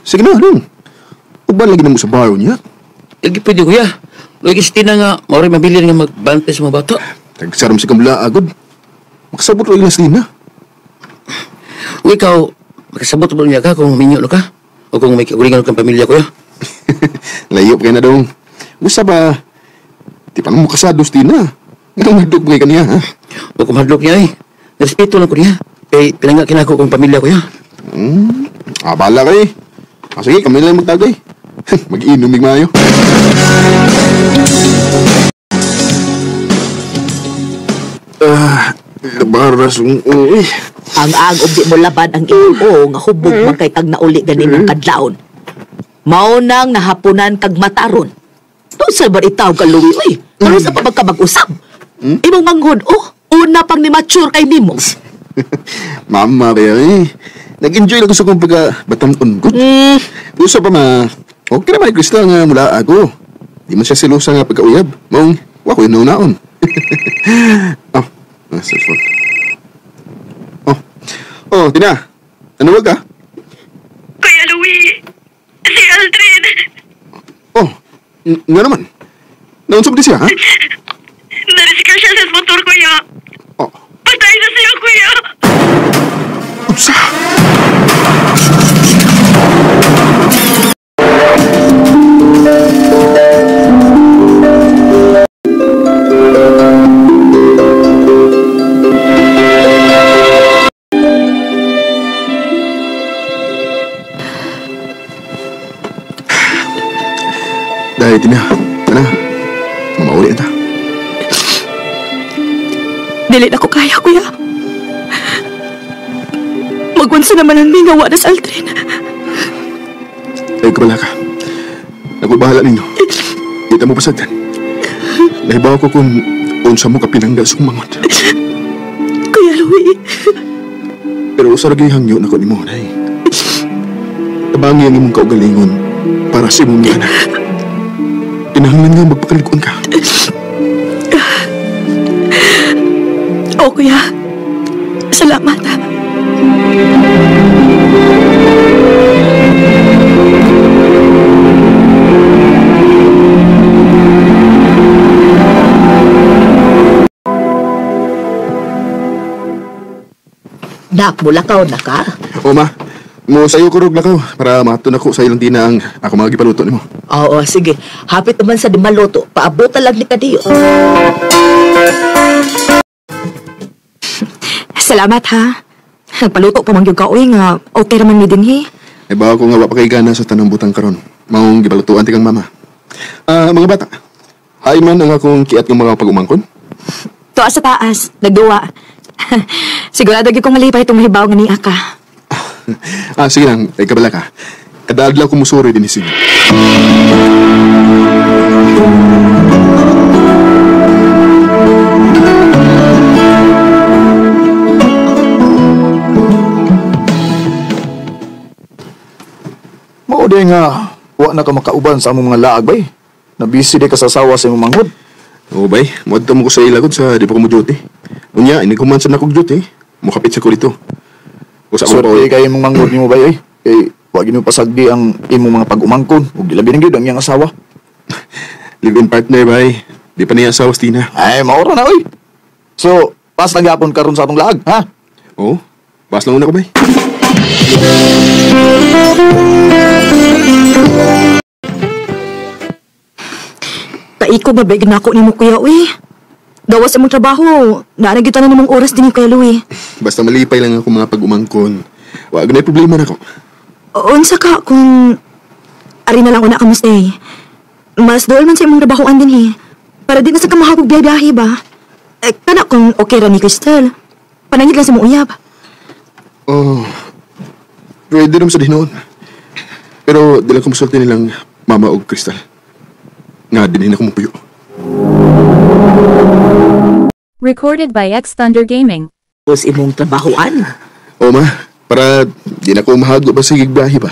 Sige na, Dong. Uban lagi na mo sa baro niya. Lagi pwede, kuya. Lagi si Tina nga, mauri mabilin nga magbantay sa mga bata. Tagsaram si Kamla agad. Makasabot rin na sila. O ikaw, makasabot mo niya ka kung minyo no ka? O kung may kaulingan kang pamilya, kuya? Layop kayo na, Dong. Gusto ba? Di pa naman mo kasados, Tina. Anong madok mo kay kaniya, ha? O kung madlok niya eh. Respeto lang ko niya. Eh, pinanga kinako kong pamilya, kuya. Bala kayo eh. Sige, kami lang magtagay. Mag-inomig mayo. Labaras ng uwi. Ang di mo laban ang iyong nga hubog man kay kag nauli ganin ng kadlaon. Mao nang nahapunan kag mataron. Doon sa baritaw ka, Louie, uy. Ano sa pagkabag-usap? Imong manghod, una pang ni mature kay nimo. Mama kaya eh. Nag-enjoy lang ko sa kong pagka-batang-un ko. Gusto pa ma, okay naman ni Crystal nga mula ako. Di man siya silusa nga pagka-uyab. Maong, wako yun naon. Cellphone. Tina. Nanawag ka? Kuya Louie, si Aldrin. Nga naman. Naunsap di siya, ha? Narisika siya sa motor, kuya. Patay na siya, kuya. Upsa! Dahil, Tina. Tana. Mamauli na ta. Dili na ko kaya, kuya. Magwansa naman ang mingawa na sa Aldrin. Ay, kabala ka. Ako'y bahala ninyo. Kita mo pasagdan. Nahibaw ko kung unsa mo kapinangga sa kumangot. Kuya Louie. Pero sa lagi hangyo na ko ni mo, nay. Tabangi ang imong kaugalingon para sa imong mga anak. Kinahanglan nga magpakaligon ka. Kuya. Salamat. Nak, mulakaw na ka? Ma. Mo sayo ko rog lakaw para matun ako sa ilang Tina ang ako mga gipaluto nimo. Oo, sige. Hapit naman sa di maluto. Paabot lang ni kadiyo. Salamat, ha. Nagpaluto pa mangyog ka, uy, nga okay raman mi din, he. Ay ba ako nga wapakaigana sa tanang butang karon. Maong gipalutuan ti kang mama. Mga bata. Hay man ang akong kiat ng mga pag-umangkon. Tuwa sa taas, nagduwa. Sigurado gyud kong malipay itong mahibaw nga ni Aka. Sige lang, ay kabala ka. Kada adlaw ko musuri din isig. Mao di nga, wa na ka makauban sa among mga laag bay. Nabisi di ka sa sawa sa imong manghod. Oo bay, muadto mo ko sa ilagod sa di pa ko mo duty. Unya, ini kumansan ako duty. Mukapit sa ko dito. Sorte kay imong manghod nimo bay, kay wa gid mo pasagdi ang imong mga pag-umangkon ug labi na gyud ang iyang asawa. Live-in partner bay. Di pa niya asawa si Tina. Ay, maura na oy. So, pas lang gyapon karon sa atong laag, ha? Oo, pas lang una ko bay. Kaiko ba bigyan ako ni mo, kuya, uy. Dawas sa mong trabaho, naaragitan na namang oras din yung kuya Louie. Basta malipay lang ako mga pag-umangkon. Wag na problema na ko. Unsa ka kung ari na lang una ka mo stay. Mas dool man sa imong trabahoan din, he. Para di na sa kamahagog biyahe ba? Kana kung okay ra ni Crystal. Panangit lang sa mong uyab. Pwede naman sa dinoon. Pero dala ko masulti nilang mama o Crystal. Nga din ako mapuyo. Recorded by X Thunder Gaming. Tapos imong trabahoan. Ma, para di na ko mahago ba sa gigbahi ba?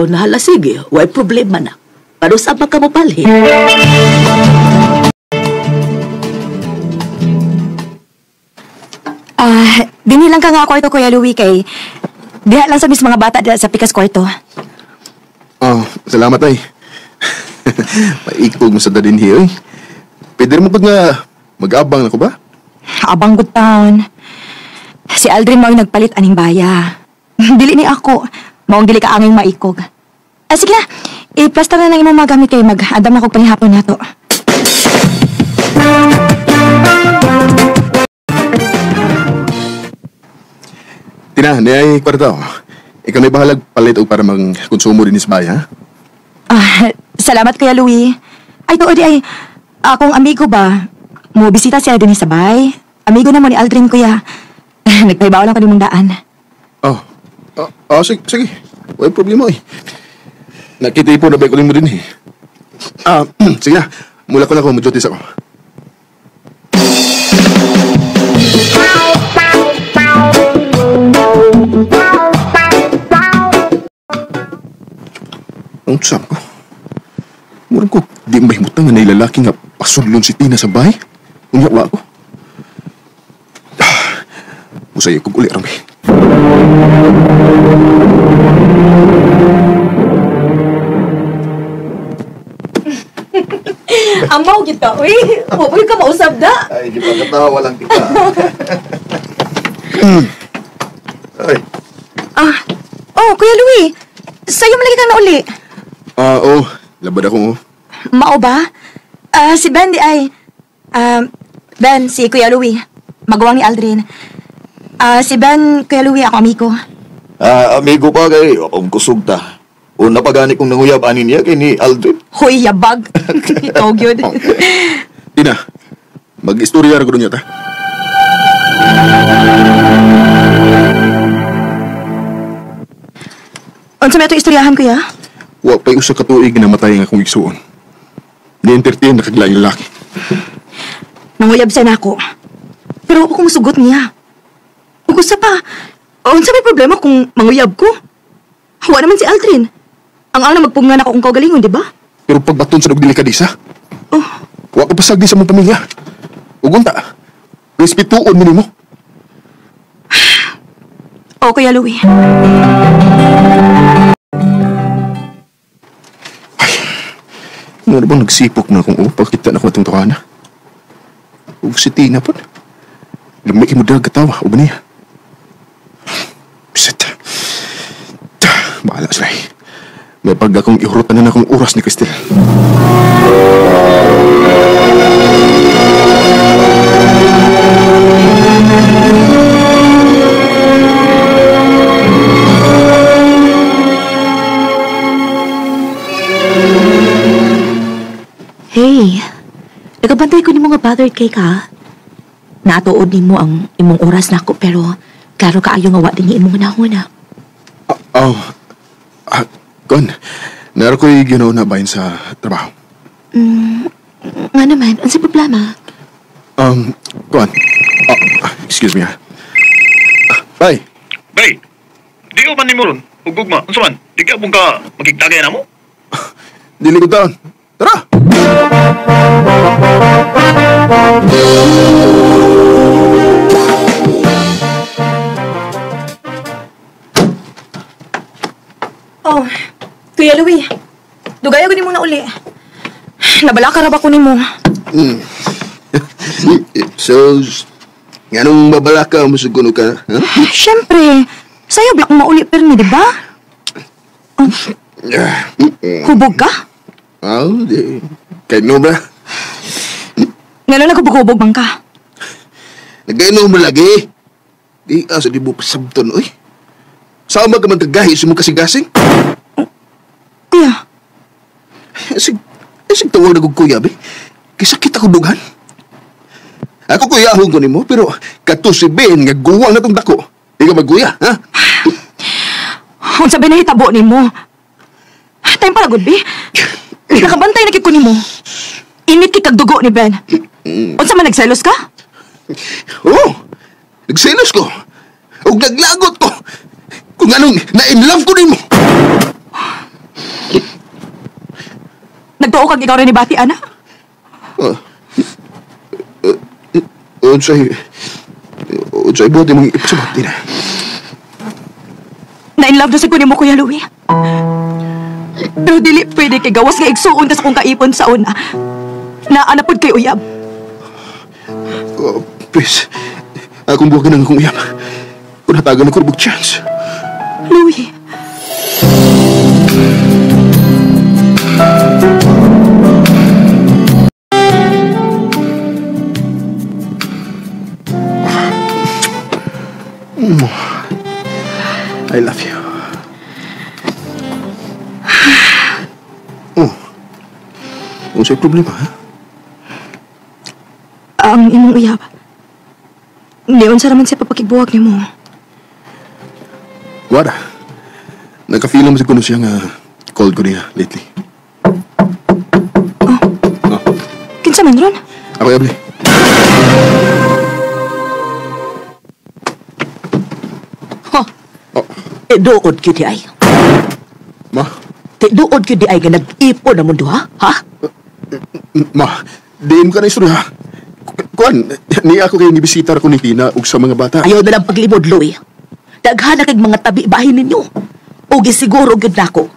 Nahala sige. Way problema na. Pero saan pa ka mo palhin? Dinilang ka nga kwarto, Kuya Louie, kay diha lang sa mis mga bata diha sa pikas kwarto. Oh, salamat ay. Maikog mo sa dadin hiyo eh. Pwede mo pag nga mag-abang ako ba? Abang good town. Si Aldrin mo yung nagpalit aning baya. Dili ni ako. Maong dili ka anging maikog. Sige na. I-plaster na lang imong mga gamit kay mag-andam na kong panghapon na to. Tina, niyay kwarto. Ikaw may bahalag palit o para mag-konsumo din sa bahay, ha? Salamat, Kuya Louie. Ay, tuod ay, akong amigo ba, mo bisita siya din sa bahay. Amigo na mo ni Aldrin, Kuya. Nagpaibaw lang ko mong daan. Sige, sige. Wala problema eh. Nakitipo na ba ko mo din eh. Sige na. Mula ko na ako, mag-duties ako. Ang saan ko? Murang ko, di mahimutang nga na ilalaki nga pasulon si Tina sa bahay. Unyawa ko. Musaya ko uli, Rami. Amaw kita, uy. Huwag ka mausap da. Ay, di ba katawa lang kita. Ay, Kuya Louie. Sa'yo malagi kang nauli. Oo. Labad ako. Mao ba? Si Ben di ay... Ben, si Kuya Louie. Magawang ni Aldrin. Si Ben, Kuya Louie, ako amigo. amigo pa kay, akong kusog ta. Una pa gani kong nanguyab anin niya kay ni Aldrin. Hoy, yabag. Itog yun. Tina, mag-istorya rin ko doon yata. Unsa may ito istoryahan, Kuya? Wa pa'y usa ka tuig na matay ang akong igsuon. Ni-entertain na kaglayang lalaki. Nanguyab sa nako. Pero ako kung sugot niya. Ug usa pa, unsa may problema kung manguyab ko? Wa naman si Aldrin. Ang ana magpungan ako kung kaugalingon, di ba? Pero pagbaton sa nagdelikadisa, Oh, wa ko pasagdi sa mong pamilya. Ugunta, respetuon mo nimo. Kuya Louie. Ano na bang nagsipok na kung upakita na ko itong tukana? Ug si Tina po. Lumiki mo dagat tawa, o ba niya? Bisit. Bahala sila eh. May pag akong ihurutan na akong oras ni Cristel. Hey, nagabantay ko ni mga bothered kay ka. Natuod ni mo ang imong oras na ako, pero klaro kaayo nga wa din ni imong nahuna. Kon, naro ko'y ginaw na bayan sa trabaho. Nga naman, ang sa problema. Kon, excuse me ha. Bye. Bay, di ko man ni mo ron. Ugugma, unsa man? Di ka mong ka magkigtagay na mo? Dili ko taon. Tara! Kuya Louie. Dugay ako ni mo na uli. Nabala ka ra ba ko ni mo? So, nga nung babala ka, musuguno ka, ha? Siyempre. Sa'yo black mauli permi, di ba? Hubog ka? Di. Kahit no ba? Ngano na hubog bang ka? Nagainom mo lagi. Di di mo pasabton, oy. Sama ka man tagahi sa mong kasing-kasing. Kuya, Asig tawag na kong kuya, be. Kisa kita ko dugan. Ako kuyahon ko ni mo, pero kato si Ben, nga guwang na tong dako. Di ka magkuya, ha? kung sabi na hitabo ni mo. Time pala, good, be. Nakabantay na kiko ni mo. Init kikag dugo ni Ben. Unsa man nagselos ka? Oo, nagselos ko. O naglagot ko. Kung anong na-inlove ko ni mo. Nagtuo kag ikaw rin ni Bati, ana? Unsay buhat imong ipasabot din. Na-inlove na sa kunin mo, Kuya Louie. Pero dili pwede kay gawas nga igsuon ka sa kong kaipon sa una. Naanapod kay uyab. Oh, please. Akong buwagin ang akong uyab. Kung natagan ako rubog chance. Louie. I love you. Oh. Unsay problema, ha? Ang imong uyab. Niyon sa raman siya papakigbuwag ni mo. Wala. Nagka-feel naman ko siya nga cold ko niya lately. Kinsa man ron? Ako, Eble. Tiduod ko di ay. Ma? Tiduod ko di ay nga nag-ipon na mundo, ha? Ha? Ma, diin ka na istorya. Kuan, niya ako kayong ibisita ko ni Tina ug sa mga bata. Ayaw na lang paglimod, Louie. Daghan na kag mga tabi bahin ninyo. O gisiguro gud nako.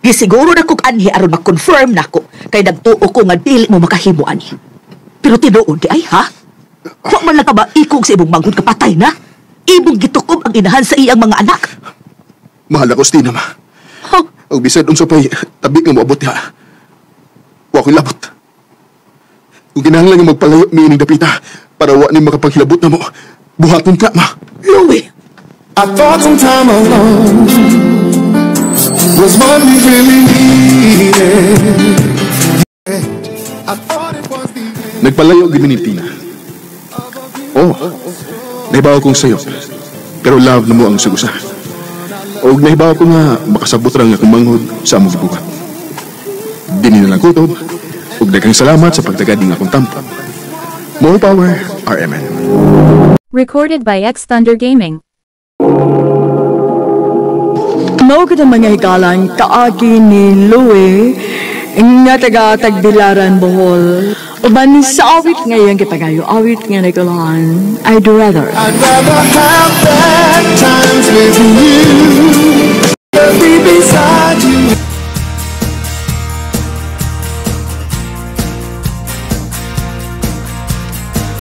Gisiguro na kog anhi aron ma-confirm nako kay nagtuo ko nga dili mo makahimo ani. Pero tinuod di ay, ha? Wa man lang ka ba ikog sa imong manggod kapatay na? Imong gitukob ang inahan sa iyang mga anak. Mahal ako, Tina, ma. Ha? O bisad unsa pa'y tabi nga moabot niya. Wa ko'y labot. Kung kinahanglan nga magpalayo miining dapita para wa ni makapaghilabot na mo, buhaton ka, ma. Louie, I thought some time alone was what we really needed. I thought it was the end. Nagpalayo gid ni Tina. Oh, nahibaw kong sayo. Pero love na mo ang sagusa. O nahibaw ko nga makasabot lang nga kumanghod sa among gibuhat. Dini na lang kutob. Ug daghang salamat sa pagtagad ng akong tampo. More power, RMN. Recorded by X Thunder Gaming. Mao gid ang mga hikalang kaagi ni Louie nga taga Tagbilaran, Bohol. Uban sa awit ngayon kitagayo, awit nga nagkalahan, I'd rather. I'd rather have bad times with you than be beside